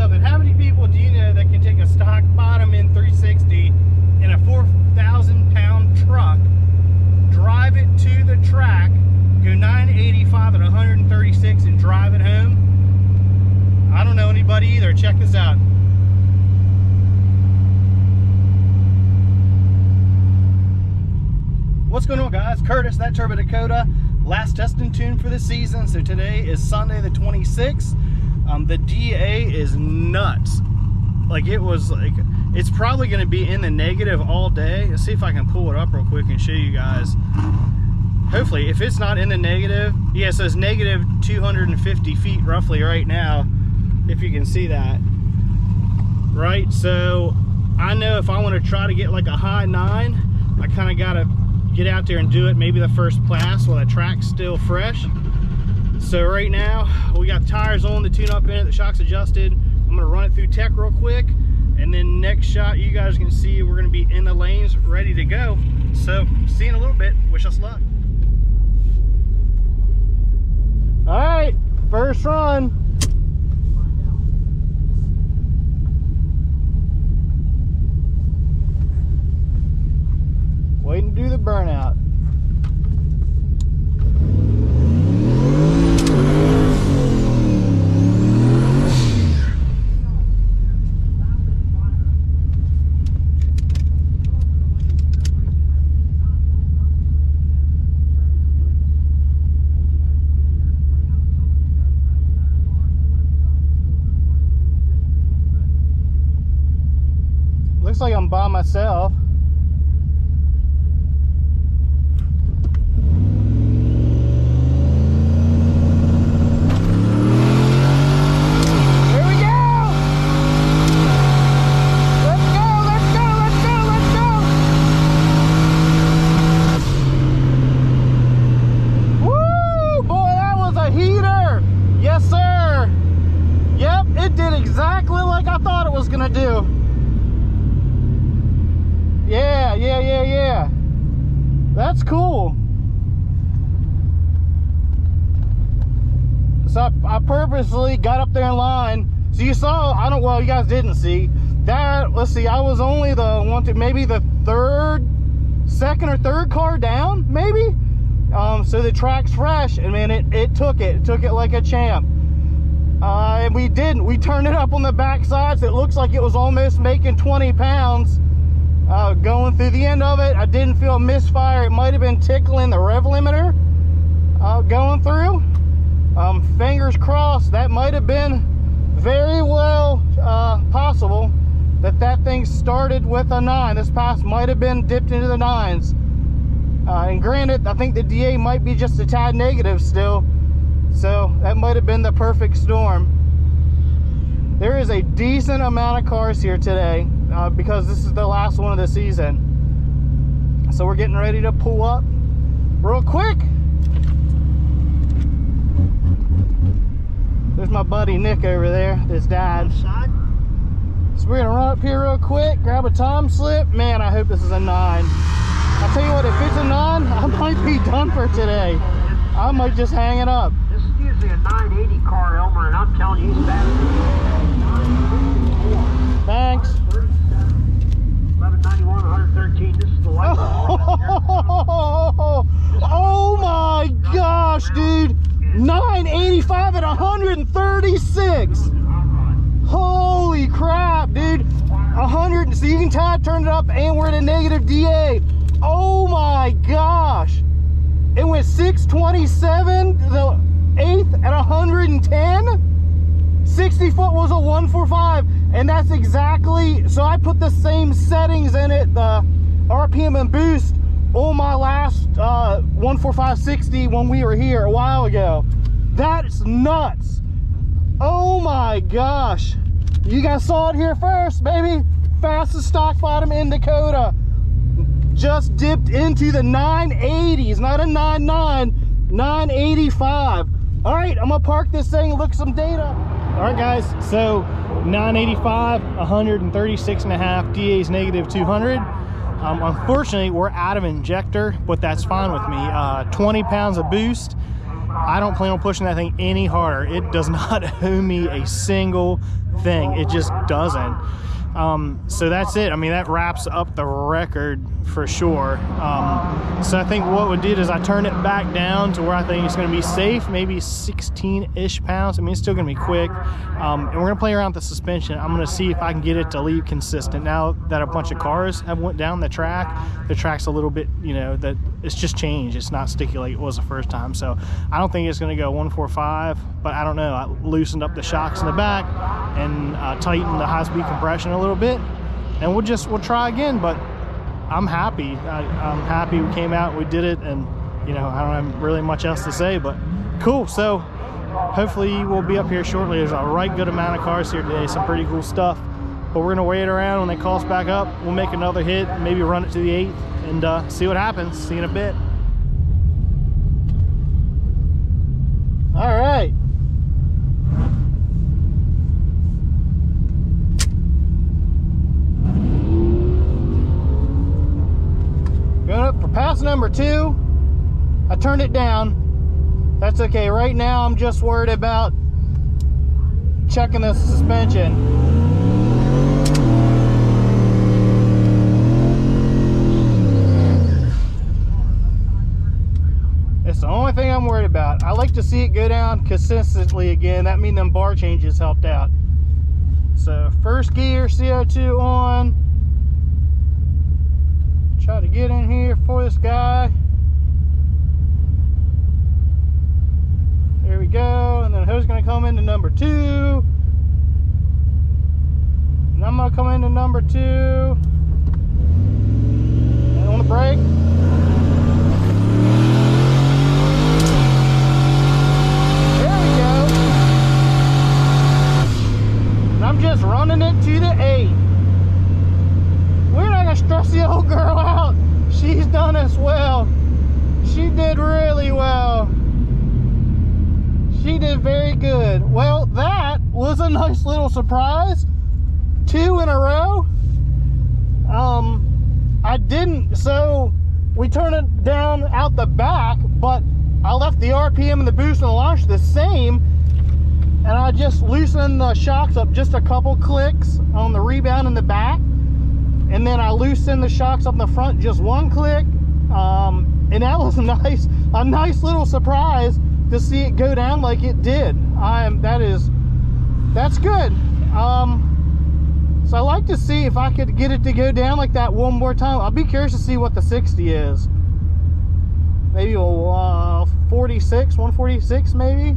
something. How many people do you know that can take a stock bottom end 360 in a 4,000-pound truck, drive it to the track, go 985 at 136 and drive it home? I don't know anybody either. Check this out. What's going on, guys? Curtis, Thatturbodakota. Last testing tune for the season. So today is Sunday the 26th. The DA is nuts. Like, it was like, it's probably going to be in the negative all day. Let's see if I can pull it up real quick and show you guys. Hopefully, if it's not in the negative, yeah, it says negative 250 feet roughly right now, if you can see that. Right, so I know if I want to try to get like a high 9, I kind of got to get out there and do it maybe the first pass while the track's still fresh. So right now we got tires on, the tune-up in it, the shock's adjusted. I'm gonna run it through tech real quick, and then next shot you guys can see we're gonna be in the lanes ready to go. So see you in a little bit. Wish us luck. All right, first run. Waiting to do the burnout. Looks like I'm by myself. Exactly like I thought it was gonna do. Yeah. That's cool. So I purposely got up there in line. So you saw, well, you guys didn't see that. Let's see, I was only maybe the second or third car down, maybe. So the track's fresh, and man, it took it like a champ. And we turned it up on the back side, so it looks like it was almost making 20 pounds going through the end of it. I didn't feel a misfire. It might have been tickling the rev limiter going through. Fingers crossed. That might have been very well possible that thing started with a 9. This pass might have been dipped into the 9s. And granted, I think the DA might be just a tad negative still. So that might have been the perfect storm. There is a decent amount of cars here today because this is the last one of the season. So we're getting ready to pull up real quick. There's my buddy Nick over there, his dad. So we're gonna run up here real quick, grab a time slip. Man, I hope this is a 9. I'll tell you what, if it's a 9, I might be done for today. I might just hang it up. Usually a 980 car, Elmer, and I'm telling you, he's fast. Thanks. 1191, 113. This is the light. Oh my gosh, dude! 985 at 136. Holy crap, dude! 100. So you can tell I turned it up, and we're at a negative DA. Oh my gosh! It went 627. The 8th at 110. 60 foot was a 145, and that's exactly, so I put the same settings in it, the RPM and boost, on my last 145/60 when we were here a while ago. That's nuts. Oh my gosh, you guys saw it here first, baby. Fastest stock bottom in Dakota. Just dipped into the 980s, not a 99, 985. All right, I'm gonna park this thing and look at some data. All right, guys, so 985, 136.5, DA's negative 200. Unfortunately, we're out of injector, but that's fine with me. 20 pounds of boost, I don't plan on pushing that thing any harder. It does not owe me a single thing. It just doesn't. So that's it. I mean, that wraps up the record for sure. So I think what we did is I turned it back down to where I think it's going to be safe, maybe 16-ish pounds. I mean, it's still going to be quick. And we're going to play around with the suspension. I'm going to see if I can get it to leave consistent. Now that a bunch of cars have went down the track's a little bit, you know, that it's just changed. It's not sticky like it was the first time. So I don't think it's going to go 145, but I don't know. I loosened up the shocks in the back and tightened the high-speed compression a little bit, and we'll try again. But I'm happy. I'm happy we came out, we did it, and you know, I don't have really much else to say, but cool. So hopefully we'll be up here shortly. There's a right good amount of cars here today, some pretty cool stuff, but we're gonna wait around. When they call us back up, we'll make another hit, maybe run it to the 8th and see what happens. See you in a bit. All right. Going up for pass number 2. I turned it down. That's okay. Right now I'm just worried about checking the suspension. It's the only thing I'm worried about. I like to see it go down consistently again. That means them bar changes helped out. So first gear, CO2 on. Try to get in here for this guy. There we go. And then who's going to come into number 2? And I'm going to come into number 2. And on the brake. There we go. And I'm just running it to the 8. We're not gonna stress the old girl out. She's done us well. She did really well. She did very good. Well, that was a nice little surprise. 2 in a row. So we turned it down out the back, but I left the RPM and the boost and the launch the same, and I just loosened the shocks up just a couple clicks on the rebound in the back. And then I loosened the shocks up in the front, just 1 click. And that was a nice little surprise to see it go down like it did. That's good. So I like to see if I could get it to go down like that one more time. I'll be curious to see what the 60 is. Maybe 146 maybe.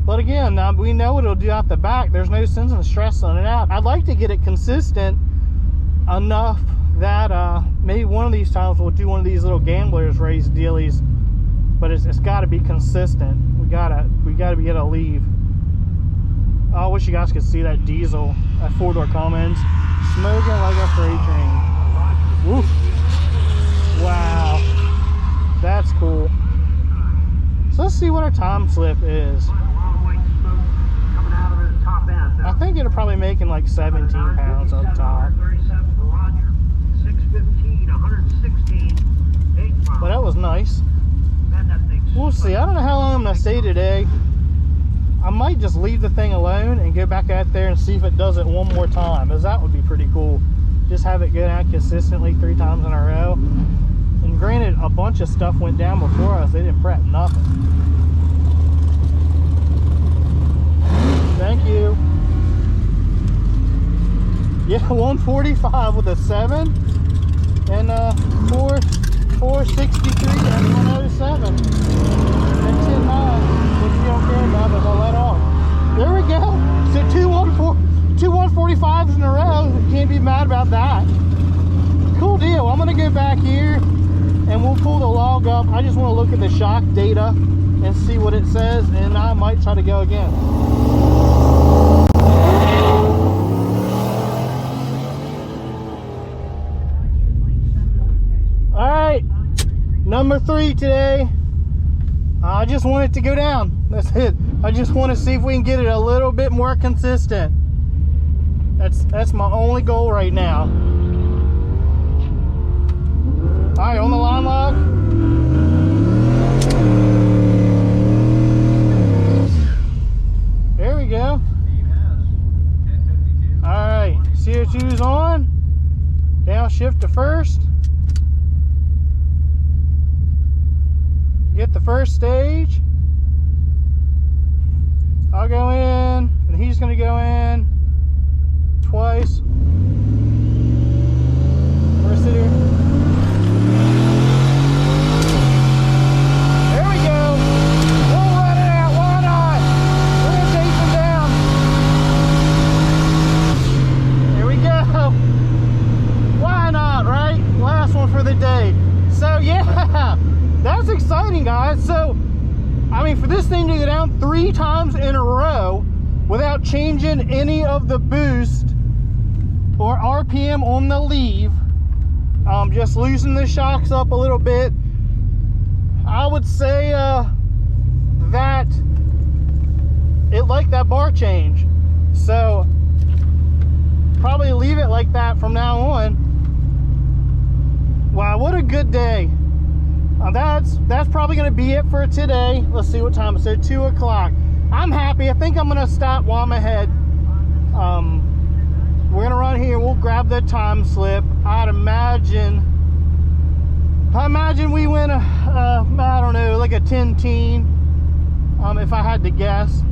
But again, we know what it'll do out the back. There's no sense in stressing it out. I'd like to get it consistent enough that maybe one of these times we'll do one of these little gamblers race dealies. But it's got to be consistent. We gotta be able to leave. I wish you guys could see that diesel at 4-door Cummins smoking like a freight train. Woo. Wow, that's cool. So let's see what our time slip is. I think it'll probably making like 17 pounds up top. But that was nice. We'll see. I don't know how long I'm going to stay today. I might just leave the thing alone and go back out there and see if it does it one more time, as that would be pretty cool. Just have it go down consistently 3 times in a row. And granted, a bunch of stuff went down before us. They didn't prep nothing. Thank you. Yeah, 145 with a 7 and 463 and 107 and 10 miles, which you don't care about, but I'll let off. There we go. So 2 145s in a row. Can't be mad about that. Cool deal. I'm gonna go back here and we'll pull the log up. I just want to look at the shock data and see what it says, and I might try to go again. Alright, number 3 today. I just want it to go down. That's it. I just want to see if we can get it a little bit more consistent. That's my only goal right now. Alright, on the line log. you go. Alright, CO2's on. Downshift to first. Get the first stage. I'll go in, and he's going to go in twice. We're sit here. There we go. We'll run it out. Why not? We're going to chase him down. Here we go. Why not, right? Last one for the day. So, yeah, that's exciting, guys. So, I mean, for this thing to go down 3 times in a row without changing any of the boost or RPM on the leave, just loosening the shocks up a little bit, I would say that it liked that bar change. So probably leave it like that from now on. Wow, what a good day. That's probably going to be it for today. Let's see what time it is. 2 o'clock. I'm happy. I think I'm going to stop while I'm ahead. We're going to run here. We'll grab the time slip. I imagine we win I don't know, like a 10-teen, if I had to guess,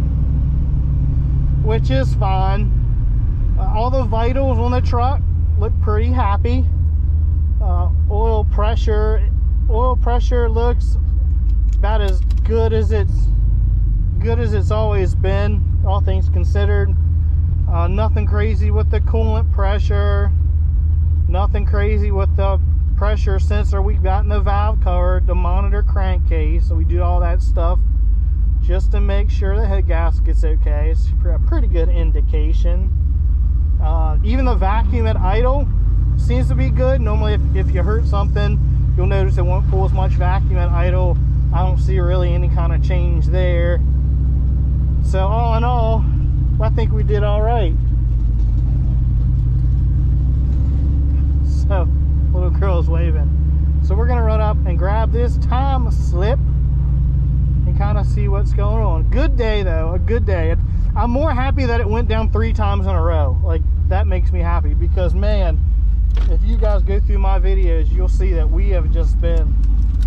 which is fine. All the vitals on the truck look pretty happy. Oil pressure looks about as good as it's always been, all things considered. Nothing crazy with the coolant pressure, nothing crazy with the pressure sensor we've got in the valve cover to monitor crankcase. So we do all that stuff just to make sure the head gasket's okay. It's a pretty good indication. Even the vacuum at idle seems to be good. Normally if you hurt something, you'll notice it won't pull as much vacuum at idle. I don't see really any kind of change there. So all in all, I think we did all right. So little girl's waving. So we're gonna run up and grab this time slip and kind of see what's going on. Good day though, a good day. I'm more happy that it went down 3 times in a row. Like, that makes me happy, because man, if you guys go through my videos, you'll see that we have just been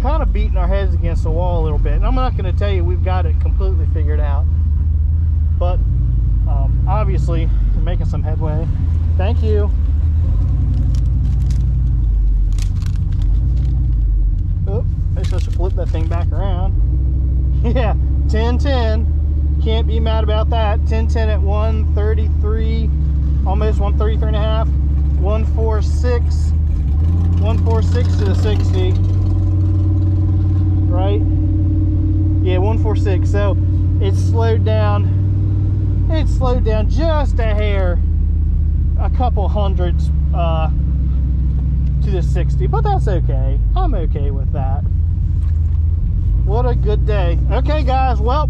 kind of beating our heads against the wall a little bit. And I'm not going to tell you we've got it completely figured out, but obviously we're making some headway. Thank you. Oh, I supposed to flip that thing back around. Yeah, 10-10. Can't be mad about that. 10-10 at 133, almost 133 and a half. 146 to the 60, right? Yeah, 146. So it slowed down just a hair, a couple hundreds to the 60, but that's okay. I'm okay with that. What a good day. Okay guys, well,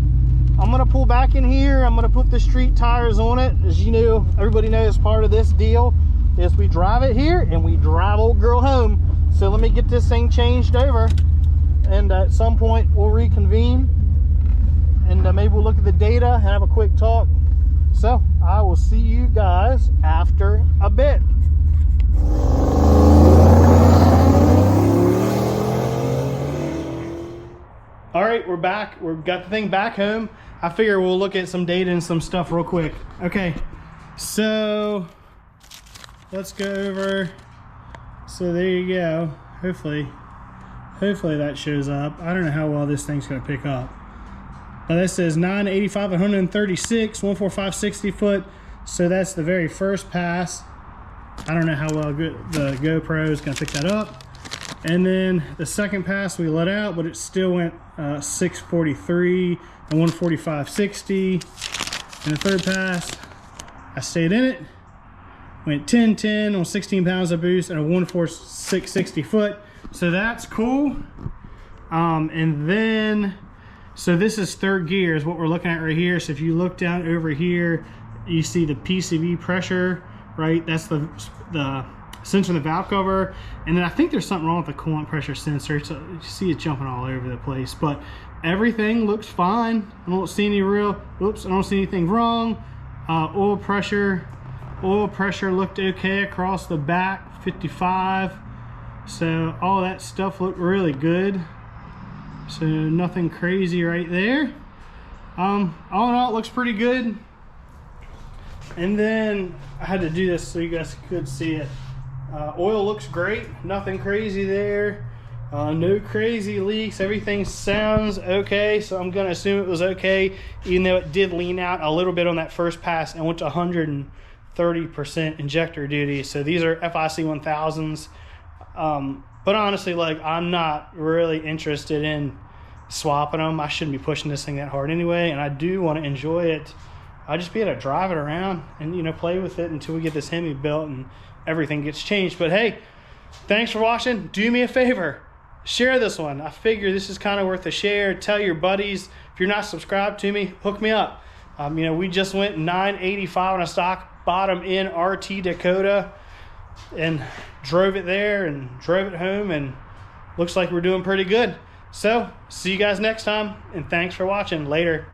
I'm gonna pull back in here. I'm gonna put the street tires on it. As you know, everybody knows part of this deal is we drive it here and we drive old girl home. So let me get this thing changed over, and at some point we'll reconvene, and maybe we'll look at the data and have a quick talk. So I will see you guys after a bit. All right, we're back. We've got the thing back home. I figure we'll look at some data and some stuff real quick. Okay, so let's go over. So there you go. Hopefully that shows up. I don't know how well this thing's gonna pick up, but this says 985 136 145 60 foot. So that's the very first pass. I don't know how well the GoPro is gonna pick that up. And then the second pass we let out, but it still went 643 and 145 60. And the third pass, I stayed in it, went 10-10 on 16 pounds of boost and a 146 60 foot. So that's cool. And then, so this is third gear is what we're looking at right here. So if you look down over here, you see the PCV pressure, right? That's the sensor in the valve cover. And then I think there's something wrong with the coolant pressure sensor. So you see it jumping all over the place, but everything looks fine. I don't see any real, oops, I don't see anything wrong. Oil pressure looked okay across the back, 55. So all that stuff looked really good. So nothing crazy right there. All in all, it looks pretty good. And then I had to do this so you guys could see it. Oil looks great, nothing crazy there. No crazy leaks, everything sounds okay. So I'm gonna assume it was okay, even though it did lean out a little bit on that first pass and went to 130% injector duty. So these are FIC 1000s. But honestly, like, I'm not really interested in swapping them. I shouldn't be pushing this thing that hard anyway, and I do want to enjoy it. I just be able to drive it around and, you know, play with it until we get this Hemi built and everything gets changed. But hey, thanks for watching. Do me a favor, share this one. I figure this is kind of worth a share. Tell your buddies. If you're not subscribed to me, hook me up. You know, we just went 985 on a stock bottom in RT Dakota and drove it there and drove it home, and looks like we're doing pretty good. So see you guys next time, and thanks for watching. Later.